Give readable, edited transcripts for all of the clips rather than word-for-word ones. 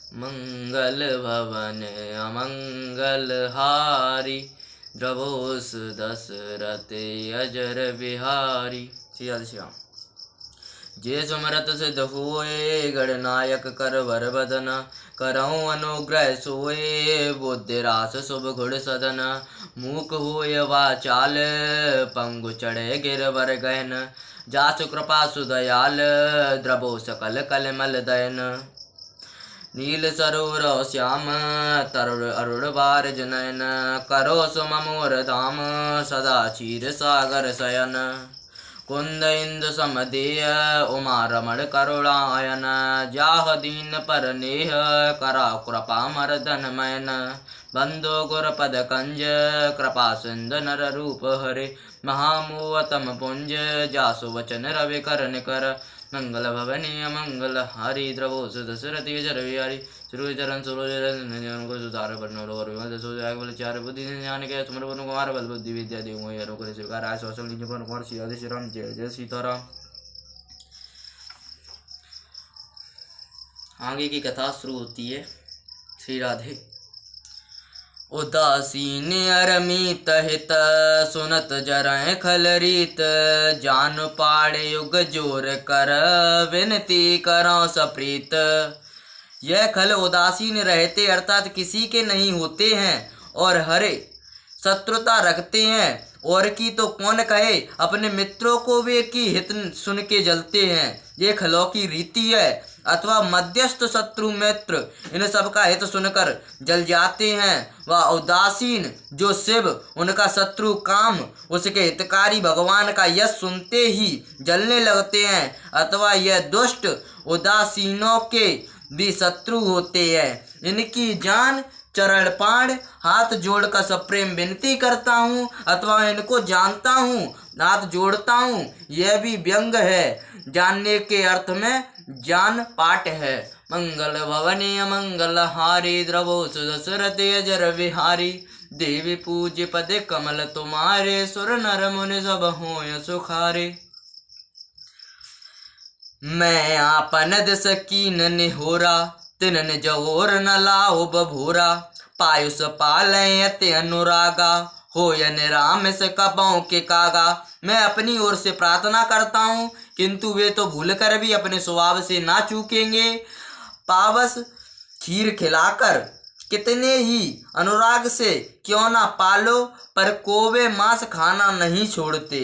मंगल भवन अमंगल हारी, द्रवोस दशरथ अजर बिहारी। श्री राधे श्याम। जे सुमरत सिद्ध हुए, गणनायक कर वर बदन, करऊँ अनुग्रह सोए, बुद्धि रास शुभ गुण सदन। मूक होय वाचाल, पंगु चढ़े गिरवर गहन, जासु कृपा सुदयाल, द्रवो सकल कलमल दयन। नील सरोवर श्याम, तरुण अरुण बारज नयन, करो सुममोर धाम, सदा क्षीर सागर शयन। कुंद इंदु समदेय, उमा रमण करुणायन, जाह दीन पर नेह, करा कृपा मर्दन मैन। बंदो गुर पद कंज, कृपा सिंधु नर रूप हरे, महामोहतम पुंज, जासु वचन रवि कर निकर। मंगल भवनी अमंगल हारी, द्रवो दशरथ अजर बिहारी। सुरचरण सुरोचरण को सुधार बरनौर और विमल सो जाग बल चार बुद्धि ज्ञान के तुमर बन कुमार बल बुद्धि विद्या देव मोहि हरो कर स्वीकार आय सौसल निज पर कुमार श्री राधे श्री राम। जय जय सीताराम। आगे की कथा शुरू होती है। श्री राधे। उदासीन अरमीत हित, सुनत जरय खल रीत, जान पाड़े युग जोर कर, विनती करो सप्रीत। यह खल उदासीन रहते अर्थात किसी के नहीं होते हैं और हरे शत्रुता रखते हैं, और की तो कौन कहे, अपने मित्रों को वे की हित सुन के जलते हैं। ये खलों की रीति है, अथवा मध्यस्थ शत्रु मित्र इन सब का हित सुनकर जल जाते हैं। वह उदासीन जो शिव उनका शत्रु काम उसके हितकारी भगवान का यश सुनते ही जलने लगते हैं, अथवा यह दुष्ट उदासीनों के भी शत्रु होते हैं। इनकी जान चरण पाण हाथ जोड़कर सप्रेम विनती करता हूँ, अथवा इनको जानता हूँ हाथ जोड़ता हूँ, यह भी व्यंग है। जानने के अर्थ में जान पाठ है। मंगल भवनी अमंगल हारी, द्रवो दशरथ अजर बिहारी। देवी पूज्य पद कमल तुम्हारे, सुर नर मुनि सब होय सुखारे। मैं आपन दिस कीन निहोरा, तिन निज ओर न लाओ बभोरा। पायुष पालय अति अनुरागा, होय निराम से कपौ के कागा। मैं अपनी ओर से प्रार्थना करता हूँ, किंतु वे तो भूल कर भी अपने स्वभाव से ना चूकेंगे। पावस खीर खिलाकर कितने ही अनुराग से क्यों ना पालो, पर कोवे मांस खाना नहीं छोड़ते।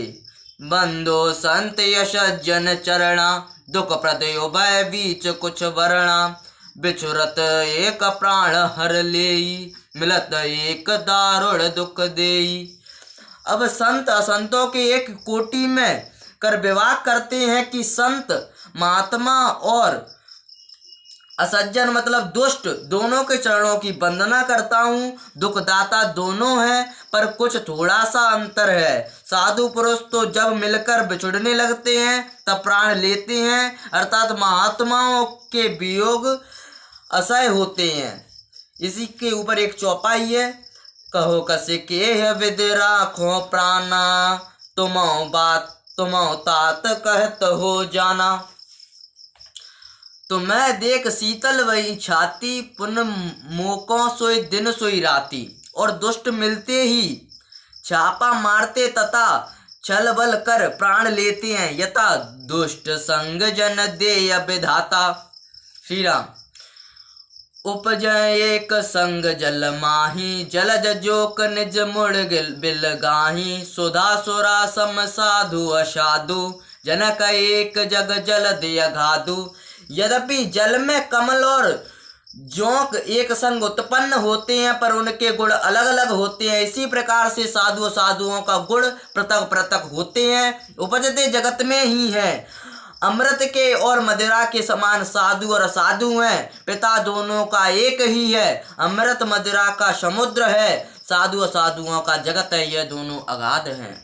बंदो संत यश जन चरणा, दुख प्रदयो भय बीच कुछ वर्णा। बिछुरत एक प्राण हर लेई, मिलत एक दारुण दुख देई। अब संत असंतों के एक कोटि में कर विवाह करते हैं कि संत महात्मा और असज्जन मतलब दुष्ट दोनों के चरणों की वंदना करता हूँ। दुखदाता दोनों हैं, पर कुछ थोड़ा सा अंतर है। साधु पुरुष तो जब मिलकर बिछुड़ने लगते हैं तब प्राण लेते हैं, अर्थात महात्माओं के वियोग असह्य होते हैं। इसी के ऊपर एक चौपाई है। कहो कसे के है विद राखो प्राणा, तुमो बात तुमो तात कहत हो जाना। तो मैं देख शीतल वही छाती, पुन मोकों सोई दिन सोई राती। और दुष्ट मिलते ही छापा मारते तथा छल बल कर प्राण लेते हैं, यथा दुष्ट संग जन देय विधाता। श्री राम। उपजय एक संग जल माही, जलज जोक निज मुड़ बिल गाही। सुधा सुरा सम साधु असाधु, जनक एक जग जल दिय घाधु। यद्यपि जल में कमल और जोंक एक संग उत्पन्न होते हैं, पर उनके गुण अलग अलग होते हैं। इसी प्रकार से साधु साधुओं का गुण पृथक पृथक होते हैं, उपजते जगत में ही है। अमृत के और मदिरा के समान साधु और असाधु हैं, पिता दोनों का एक ही है। अमृत मदिरा का समुद्र है, साधु असाधुओं का जगत है, यह दोनों अगाध हैं।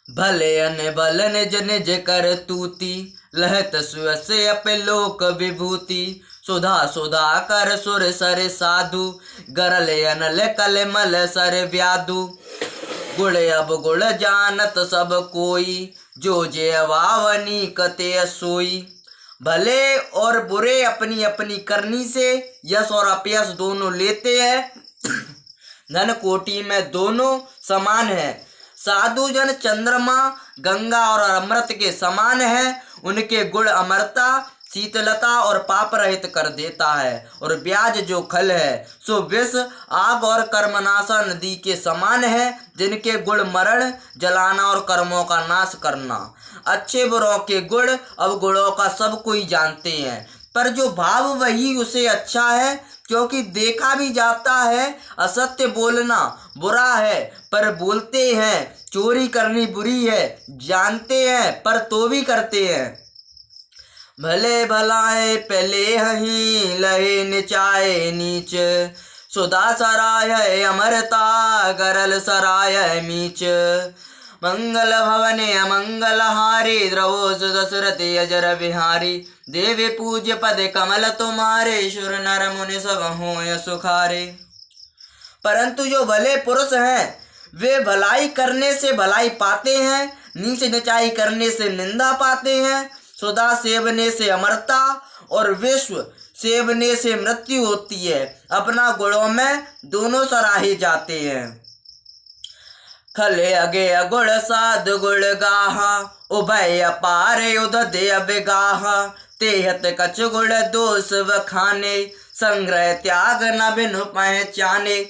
भले अन बल निज निज कर तूती, लहत सुयसे अपे लोक विभूति। सुधा सुधा कर सुर सर साधु, गरल अनल कल मल सर व्याधु। गुण अब गुण जानत सब कोई, जो जे वावनी कते सोई। भले और बुरे अपनी अपनी करनी से यश और अपयश दोनों लेते हैं। धन कोटि में दोनों समान है। साधु जन चंद्रमा गंगा और अमृत के समान है। उनके गुण अमरता शीतलता और पाप रहित कर देता है। और ब्याज जो खल है सो विष आग और कर्मनाशा नदी के समान है, जिनके गुण मरण जलाना और कर्मों का नाश करना। अच्छे बुरों के गुण अवगुणों का सब कोई जानते हैं, पर जो भाव वही उसे अच्छा है, क्योंकि देखा भी जाता है असत्य बोलना बुरा है पर बोलते हैं, चोरी करनी बुरी है जानते हैं पर तो भी करते हैं। भले भलाए पहले हहीं लहे निचाए नीच, सुधा सराय अमरता गरल सराय मीच। मंगल भवने अमंगल हारी द्रवो दशरथि अजर बिहारी, देवी पूज्य पद कमल तुम्हारे शुर नर मुनि सब होय सुखारे। परंतु जो भले पुरुष हैं वे भलाई करने से भलाई पाते हैं, नीच नीचाई करने से निंदा पाते हैं। सुधा सेवने से अमरता और विश्व सेवने से मृत्यु होती है। अपना गुणों में दोनों सराहे जाते हैं। खले अगे अगुण साध गुण गाहा, उभय अपार उदय अबिगाहा। तेहत कछ गुण दोष वखाने, संग्रह त्याग न बिनु पहचाने।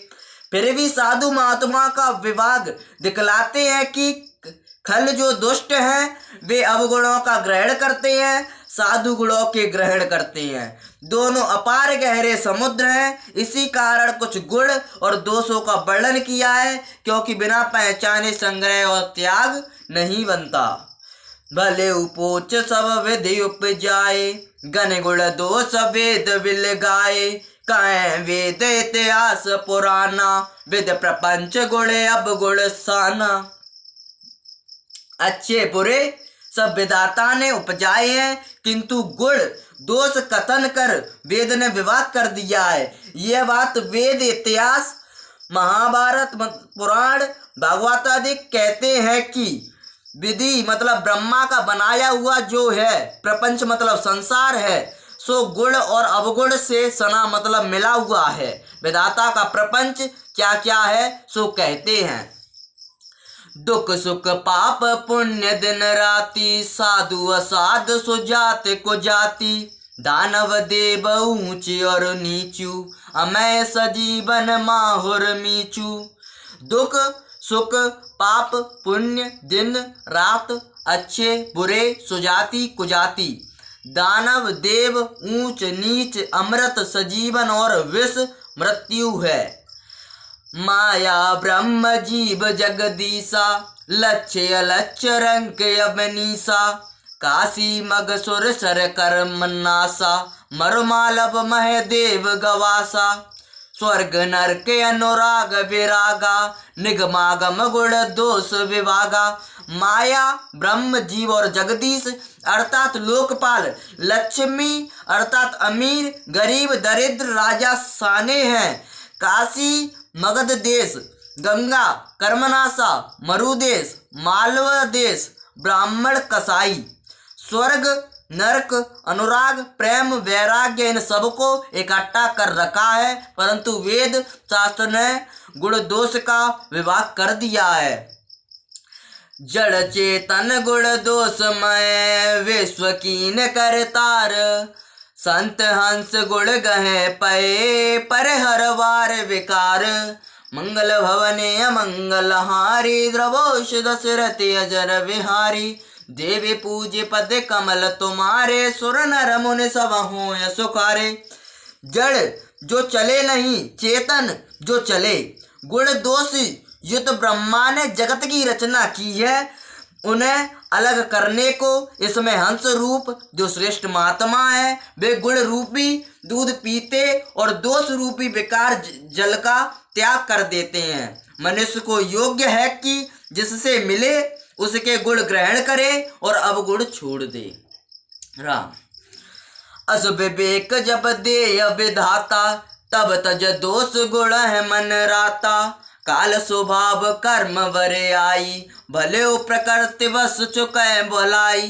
फिर भी साधु महात्मा का विभाग दिखलाते हैं कि खल जो दुष्ट हैं वे अवगुणों का ग्रहण करते हैं, साधु गुणों के ग्रहण करते हैं। दोनों अपार गहरे समुद्र हैं। इसी कारण कुछ गुण और दोषों का वर्णन किया है, क्योंकि बिना पहचाने संग्रह और त्याग नहीं बनता। भले उपोच सब विधि उपजाए, गण गुण दोष वेद विल गाए। कहें वेद इतिहास पुराना, विद प्रपंच गुण अब गुण साना। अच्छे बुरे सब विधाता ने उपजाए हैं, किंतु गुण दोष कथन कर वेद ने विभाग कर दिया है। यह बात वेद इतिहास महाभारत पुराण भागवत आदि कहते हैं कि विधि मतलब ब्रह्मा का बनाया हुआ जो है, प्रपंच मतलब संसार है, सो गुण और अवगुण से सना मतलब मिला हुआ है। विधाता का प्रपंच क्या क्या है सो कहते हैं। दुख सुख पाप पुण्य दिन राति, साधु असाध सो जात को जाति। दानव देव ऊंची और नीचू, अमय सजीवन माहुर मीचू। दुख सुख पाप पुण्य दिन रात, अच्छे बुरे सुजाति कुजाति। दानव देव ऊंच नीच, अमृत सजीवन और विष मृत्यु है। माया ब्रह्म जीव जगदीसा, लक्ष्य अलक्ष्य रंग अबनीसा। काशी मग सुर सर कर्म नासा, मरुमालभ मह देव गवासा। स्वर्ग नरक अनुराग विरागा, निगमागम गुण दोष विभागा। माया ब्रह्म जीव और जगदीश अर्थात लोकपाल, लक्ष्मी अर्थात अमीर गरीब दरिद्र राजा साने हैं। काशी मगध देश, गंगा कर्मनाशा मरु देश, मालव देश ब्राह्मण कसाई। स्वर्ग नरक अनुराग प्रेम वैराग्य इन सबको इकट्ठा कर रखा है, परंतु वेद शास्त्र ने गुण दोष का विभाग कर दिया है। जड़ चेतन गुण दोषमय, विश्व कीन करतार। संत हंस गुण गहे पए, पर हर वार विकार। मंगल भवने अमंगल हारी, द्रवोष दशरथि अजर विहारी। देवी पूज्य पद कमल तुम्हारे, सुर नर मुनि सब होय सुखारे। जड़ जो चले नहीं, चेतन जो चले। गुण दोष युत ब्रह्मा ने जगत की रचना की है, उन्हें अलग करने को इसमें हंस रूप जो श्रेष्ठ महात्मा है वे गुण रूपी दूध पीते और दोष रूपी विकार जल का त्याग कर देते हैं। मनुष्य को योग्य है कि जिससे मिले उसके गुण ग्रहण करे और अवगुण छोड़ दे। राम अस विवेक जब दे विधाता, तब तज दोष गुण है मन राता। काल स्वभाव कर्म वरे आई, भले प्रकृति बस चुके भलाई।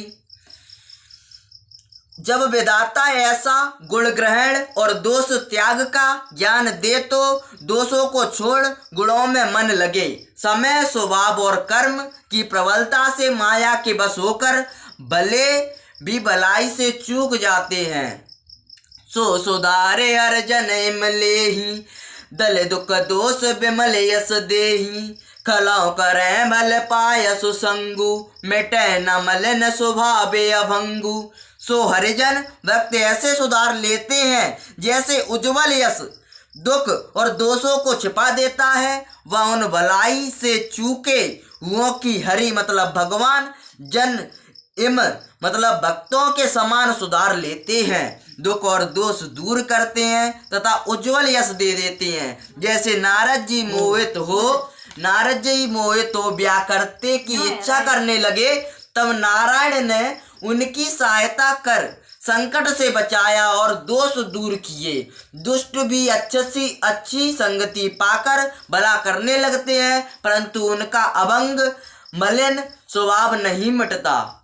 जब विधाता ऐसा गुण ग्रहण और दोष त्याग का ज्ञान दे तो दोषों को छोड़ गुणों में मन लगे। समय, स्वभाव और कर्म की प्रबलता से माया के बस होकर भले भी भलाई से चूक जाते हैं। सो सुधारे हर जन लेही, दल दुख दोष विमल यस देही। खलाओ करें भल पाय सुसंगु, मिटे न मलिन स्वभावे अभंगु। सो हरिजन भक्त ऐसे सुधार लेते हैं जैसे उज्ज्वल यश दुख और दोषों को छिपा देता है। वह उन भलाई से चूके हुओं की हरि मतलब भगवान जन इम मतलब भक्तों के समान सुधार लेते हैं, दुख और दोष दूर करते हैं तथा उज्ज्वल यश दे देते हैं। जैसे नारद जी मोहित हो व्याकर्ते की इच्छा करने लगे, तब नारायण ने उनकी सहायता कर संकट से बचाया और दोष दूर किए। दुष्ट भी अच्छी संगति पाकर भला करने लगते हैं, परंतु उनका अभंग मलिन स्वभाव नहीं मिटता।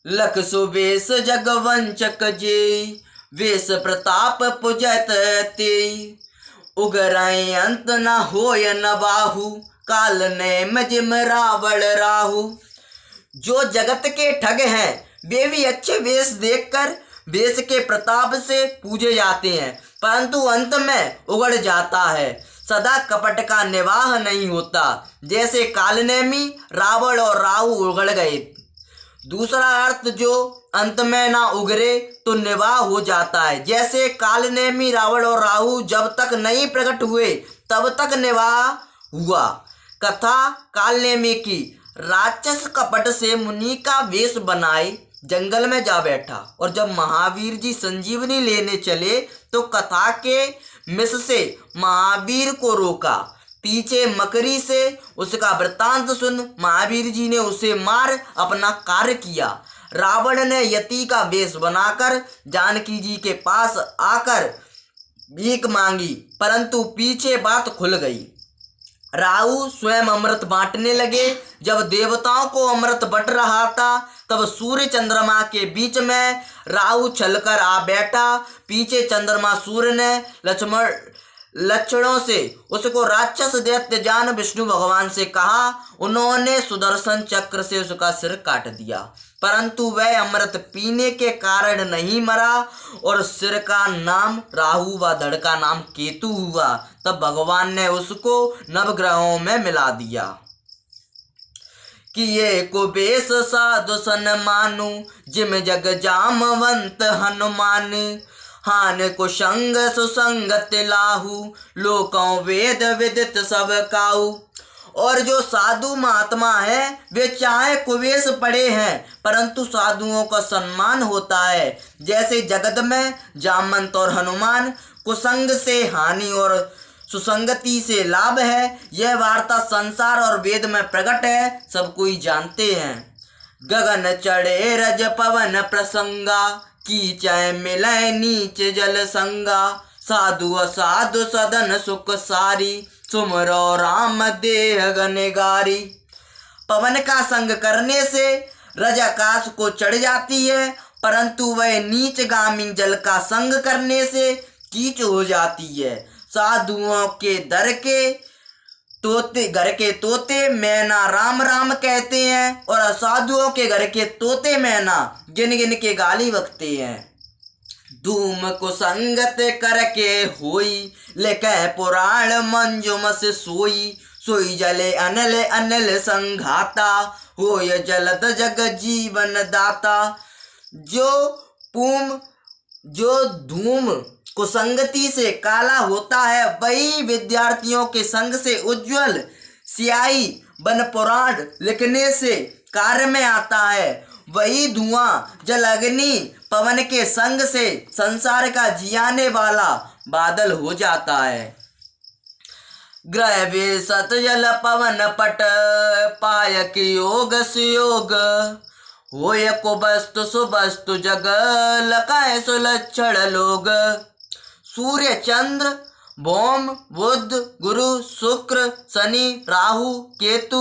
लख सुबेश जगवंचक जे, वेश प्रताप पुजत ते। उगराए अंत न होय न बाहु, काल नेम जिम रावण राहु। जो जगत के ठग हैं वे भी अच्छे वेश देखकर वेश के प्रताप से पूजे जाते हैं, परंतु अंत में उगड़ जाता है। सदा कपट का निवाह नहीं होता। जैसे कालनेमी रावण और राहु उगड़ गए। दूसरा अर्थ, जो अंत में ना उगरे तो निवाह हो जाता है। जैसे कालनेमी रावण और राहु जब तक नहीं प्रकट हुए तब तक निवाह हुआ। कथा कालनेमी की। राक्षस कपट से मुनि का वेश बनाए जंगल में जा बैठा, और जब महावीर जी संजीवनी लेने चले तो कथा के मिस से महावीर को रोका। पीछे मकरी से उसका वृत्तांत सुन महावीर जी ने उसे मार अपना कार्य किया। रावण ने यति का वेश बनाकर जानकी जी के पास आकर भीख मांगी, परंतु पीछे बात खुल गई। राहु स्वयं अमृत बांटने लगे। जब देवताओं को अमृत बंट रहा था तब सूर्य चंद्रमा के बीच में राहु छलकर आ बैठा। पीछे चंद्रमा सूर्य ने लक्षणों से उसको राक्षस दैत्य जान विष्णु भगवान से कहा। उन्होंने सुदर्शन चक्र से उसका सिर काट दिया, परंतु वह अमृत पीने के कारण नहीं मरा और सिर का नाम राहु व धड़ का नाम केतु हुआ। तब भगवान ने उसको नवग्रहों में मिला दिया। कि ये को बेस साधु सन मानु, जिम जग जामवंत हनुमान। हान को संग सुसंगत लाहू, लोकों वेद विदित सब काऊ। और जो साधु महात्मा है वे चाहे कुवेश पड़े हैं परंतु साधुओं का सम्मान होता है। जैसे जगत में जामवंत और हनुमान, कुसंग से हानि और सुसंगति से लाभ है। यह वार्ता संसार और वेद में प्रकट है, सब कोई जानते हैं। गगन चढ़े रज पवन प्रसंगा, कीचय मिलय नीच जल संगा। साधु असाधु सदन सुख सारी, सुमरो राम देह गनेगारी। पवन का संग करने से रज आकाश को चढ़ जाती है, परंतु वह नीचगामी जल का संग करने से कीच हो जाती है। साधुओं के घर के तोते मैना राम राम कहते हैं, और असाधुओं के घर के तोते मैना गिन गिन के गाली बकते हैं। धूम को संगत करके होई, लेके पुराण मंजुम से सोई। सोई जले अनल अनल संघाता, होय जलद जग जीवन दाता। जो धूम कुसंगति से काला होता है वही विद्यार्थियों के संग से उज्जवल स्याही बन पुराण लिखने से कार्य में आता है। वही धुआं जल अग्नि पवन के संग से संसार का जियाने वाला बादल हो जाता है। ग्रह वे सत जल पवन पट, पायक योग सुयोग। होय को वस्तु सुवस्तु जग, लकाय सुलक्षण लोग। सूर्य चंद्र भौम बुध गुरु शुक्र शनि राहु केतु,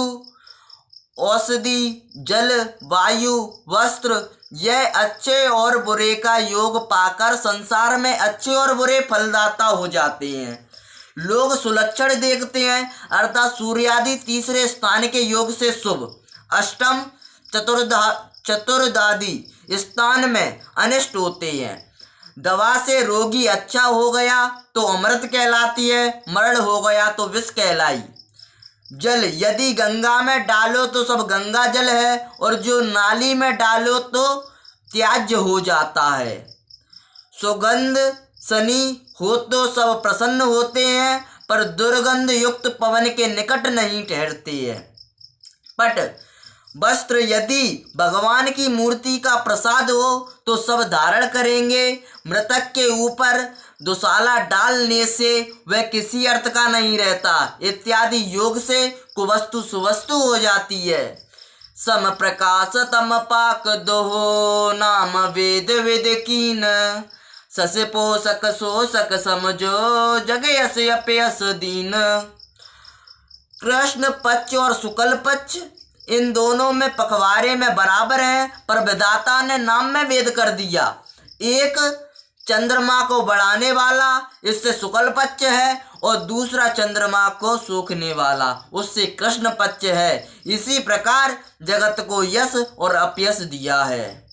औषधि जल वायु वस्त्र यह अच्छे और बुरे का योग पाकर संसार में अच्छे और बुरे फलदाता हो जाते हैं। लोग सुलक्षण देखते हैं, अर्थात सूर्यादि तीसरे स्थान के योग से शुभ, अष्टम चतुर्दादि स्थान में अनिष्ट होते हैं। दवा से रोगी अच्छा हो गया तो अमृत कहलाती है, मरण हो गया तो विष कहलाई। जल यदि गंगा में डालो तो सब गंगा जल है, और जो नाली में डालो तो त्याज्य हो जाता है। सुगंध सनी हो तो सब प्रसन्न होते हैं, पर दुर्गंध युक्त पवन के निकट नहीं ठहरते हैं। पट वस्त्र यदि भगवान की मूर्ति का प्रसाद हो तो सब धारण करेंगे। मृतक के ऊपर दुशाला डालने से वह किसी अर्थ का नहीं रहता, इत्यादि योग से कुवस्तु सुवस्तु हो जाती है। सम प्रकाश तम पाक दोहो, नाम वेद वेद कीन, सस पोषक शोषक समझो, जग यस अपयस दीन। कृष्ण पक्ष और शुक्ल पक्ष इन दोनों में पखवारे में बराबर हैं, पर विधाता ने नाम में भेद कर दिया। एक चंद्रमा को बढ़ाने वाला, इससे शुक्ल पक्ष है, और दूसरा चंद्रमा को सूखने वाला, उससे कृष्ण पक्ष है। इसी प्रकार जगत को यश और अपयश दिया है।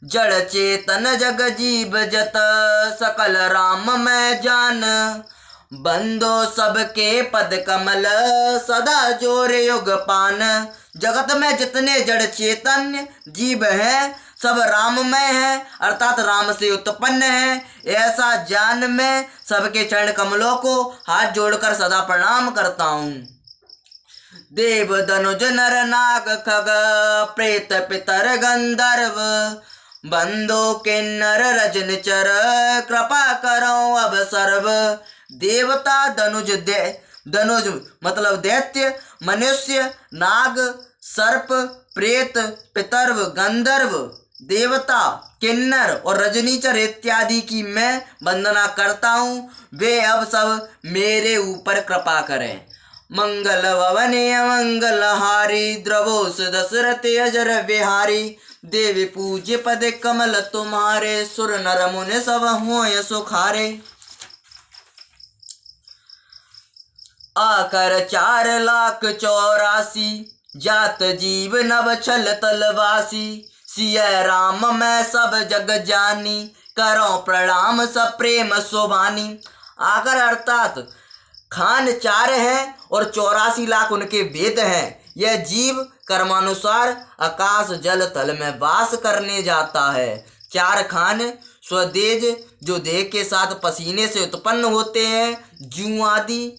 जड़ चेतन जग जीव जत, सकल राम में जान, बंदो सबके पद कमल, सदा जोर युग पान। जगत में जितने जड़ चेतन जीव हैं सब राममय है, अर्थात राम से उत्पन्न है, ऐसा जान मैं सबके चरण कमलों को हाथ जोड़कर सदा प्रणाम करता हूँ। देव धनुज नर नाग खग, प्रेत पितर गंधर्व, बंदो किन्नर रजन चर, कृपा करो अब सर्व। देवता धनुज मतलब दैत्य, मनुष्य, नाग, सर्प, प्रेत, पितर्व, गंधर्व, देवता, किन्नर और रजनीचर इत्यादि की मैं वंदना करता हूँ। वे अब सब मेरे ऊपर कृपा करें। मंगल भवने मंगल हारी, द्रवोस दशरथ अजर बिहारी, देवी पूज्य पद कमल तुम्हारे, सुर नर मुनि सब होय सुखारे। आकर 4,84,000 जात जीव नव छल तलवासी, सिया राम मैं सब जग जानी, करो प्रणाम सब प्रेम शोभानी। आकर अर्थात खान 4 हैं और 84 लाख उनके वेद हैं। यह जीव कर्मानुसार आकाश जल तल में वास करने जाता है। 4 खान स्वदेज जो देह के साथ पसीने से उत्पन्न होते हैं, जूं आदि।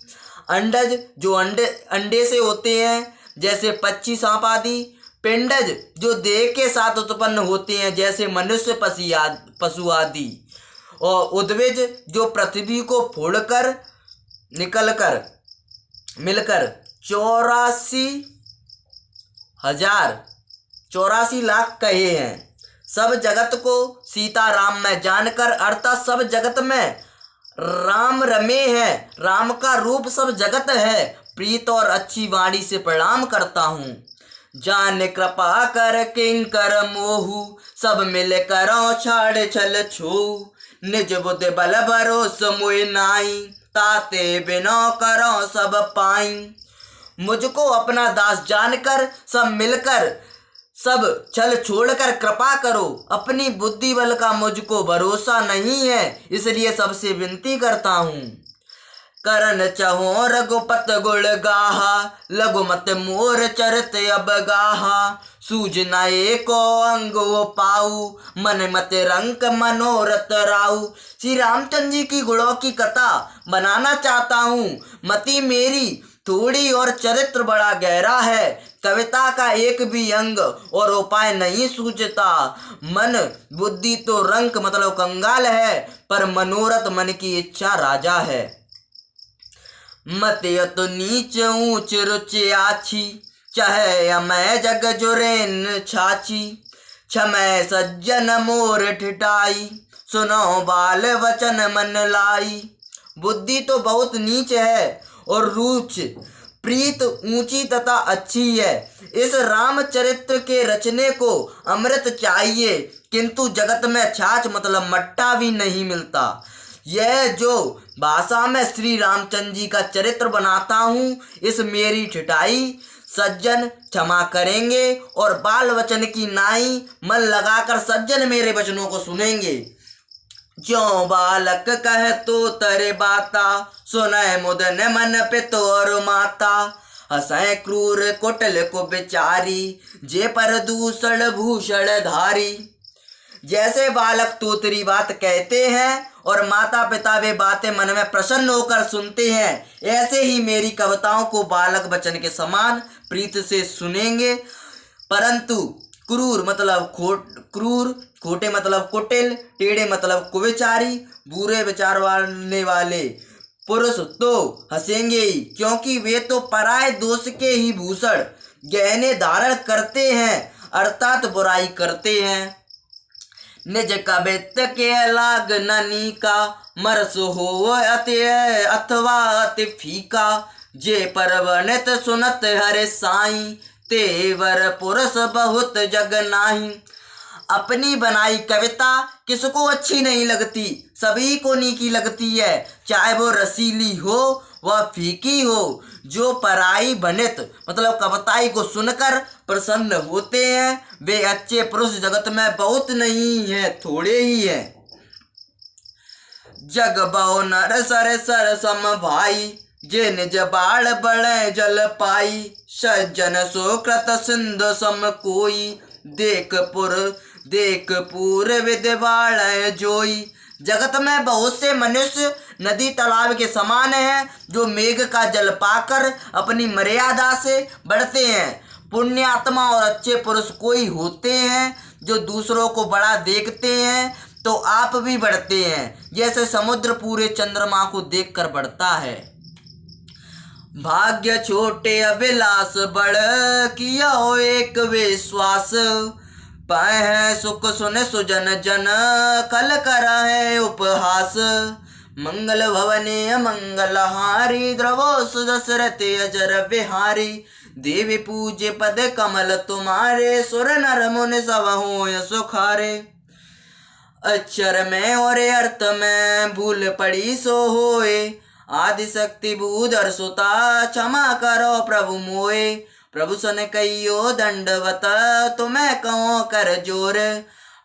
अंडज जो अंडे से होते हैं जैसे पक्षी सांप आदि। पिंडज जो देह के साथ उत्पन्न होते हैं जैसे मनुष्य पशु आदि। और उद्भिज जो पृथ्वी को फोड़कर निकलकर मिलकर 84 लाख कहे हैं। सब जगत को सीता राम में जानकर, अर्थात सब जगत में राम रमे है, राम का रूप सब जगत है, प्रीत और अच्छी वाणी से प्रणाम करता हूँ। जान कृपा कर किंकर मोहू, सब मिल करो छाड़ छल छू, निज बुद्ध बल भरोस मोय नाई, ताते बिनो करो सब पाई। मुझको अपना दास जानकर सब मिलकर सब छल छोड़कर कृपा करो। अपनी बुद्धि बल का मुझको भरोसा नहीं है, इसलिए सबसे विनती करता हूँ। करन चहो रघुपत गुण गाहा, लघुमत मोर चरित अब गाहा, सूझ नए को अंग वो पाऊ, मन मत रंक मनोरथ राऊ। श्री रामचंद्र जी की गुणों की कथा बनाना चाहता हूँ। मति मेरी थोड़ी और चरित्र बड़ा गहरा है, कविता का एक भी अंग और उपाय नहीं सूझता। मन बुद्धि तो रंक मतलब कंगाल है, पर मनोरथ मन की इच्छा राजा है। मत तो नीच ऊंच रुचि आछी, चाहे अमय जग जुरेन छाछी, क्षमय सज्जन मोर ठिठाई, सुनो बाल वचन मन लाई। बुद्धि तो बहुत नीच है और रुच प्रीत ऊंची तथा अच्छी है। इस रामचरित्र के रचने को अमृत चाहिए, किंतु जगत में छाछ मतलब मट्टा भी नहीं मिलता। यह जो भाषा में श्री रामचंद्र जी का चरित्र बनाता हूँ, इस मेरी ठिठाई सज्जन क्षमा करेंगे और बाल वचन की नाई मन लगाकर सज्जन मेरे वचनों को सुनेंगे। ज्यों बालक कह तो तरे बाता, सुनय मुदन मन पितो और माता। हंसय क्रूर कुटिल को बेचारी, जे पर दूषण भूषण धारी। जैसे बालक तोतरी बात कहते हैं और माता पिता वे बातें मन में प्रसन्न होकर सुनते हैं, ऐसे ही मेरी कविताओं को बालक बच्चन के समान प्रीत से सुनेंगे। परंतु क्रूर मतलब क्रूर, खोटे मतलब कुटिल, टेढ़े मतलब कुविचारी, बुरे विचार वाले पुरुष तो हंसेंगे ही, क्योंकि वे तो पराये दोष के ही भूषण गहने धारण करते हैं, अर्थात बुराई करते हैं। निज कवित्व के लाग ननी का, मरस हो अति अथवा अति फीका। जे परवनित सुनत हरे साईं, तेवर पुरुष बहुत जग नाही। अपनी बनाई कविता किसको अच्छी नहीं लगती, सभी को नीकी लगती है, चाहे वो रसीली हो वह फीकी हो। जो पराई बनित मतलब कविताई को सुनकर प्रसन्न होते हैं, वे अच्छे पुरुष जगत में बहुत नहीं है, थोड़े ही है। जग बहु नर सर सर सम भाई, जे निज बाल बड़े जल पाई। सज्जन सुकृत सिंधु सम कोई, देख पूर विद्वाल जोई। जगत में बहुत से मनुष्य नदी तालाब के समान हैं, जो मेघ का जल पाकर अपनी मर्यादा से बढ़ते हैं। पुण्यात्मा और अच्छे पुरुष कोई होते हैं जो दूसरों को बड़ा देखते हैं तो आप भी बढ़ते हैं, जैसे समुद्र पूरे चंद्रमा को देखकर बढ़ता है। भाग्य छोटे अभिलाष बड़, किया हो एक विश्वास। पाए हैं सुख सुन सुजन जन, कल करा है उपहास। मंगल भवने मंगलहारी, द्रवो सुदशरथ अजर बिहारी। देवी पूज्य पद कमल तुम्हारे, सुर नर मुनि सब होय सुखारे। अक्षर में और अर्थ में भूल पड़ी सो होए, आदि शक्ति भूधर सुता क्षमा करो प्रभु मोए। प्रभु सन कहियो दंडवत, तुम्हें कहो कर जोर।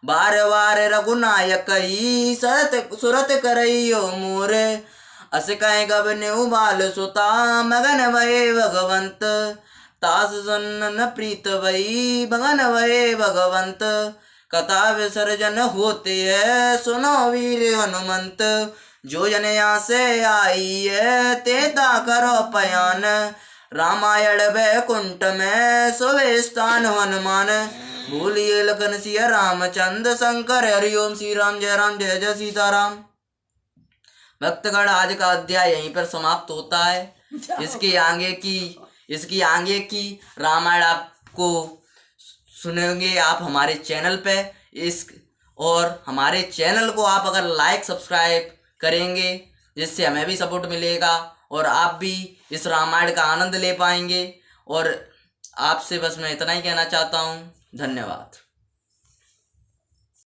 बार बार रघुनायक ही, सुरत करइयो मोर। अस कह गबन उबाल सुता, मगन भये भगवंत। तास सुनन प्रीत भई, भगन भये भगवंत। कथा विसर्जन होते है, सुनो वीर हनुमंत। जो जन यहाँ से आई है, तेता करो पयान। रामायण वैकुंठ में सोवे स्थान हनुमान। भूलिए लखन सिया रामचंद्र, शंकर हरिओम श्री राम जय राम जय जय सीताराम। भक्तगण, आज का अध्याय यहीं पर समाप्त होता है। इसकी आगे की रामायण आपको सुनेंगे आप हमारे चैनल पे। और हमारे चैनल को आप अगर लाइक सब्सक्राइब करेंगे, जिससे हमें भी सपोर्ट मिलेगा और आप भी इस रामायण का आनंद ले पाएंगे। और आपसे बस मैं इतना ही कहना चाहता हूँ। धन्यवाद।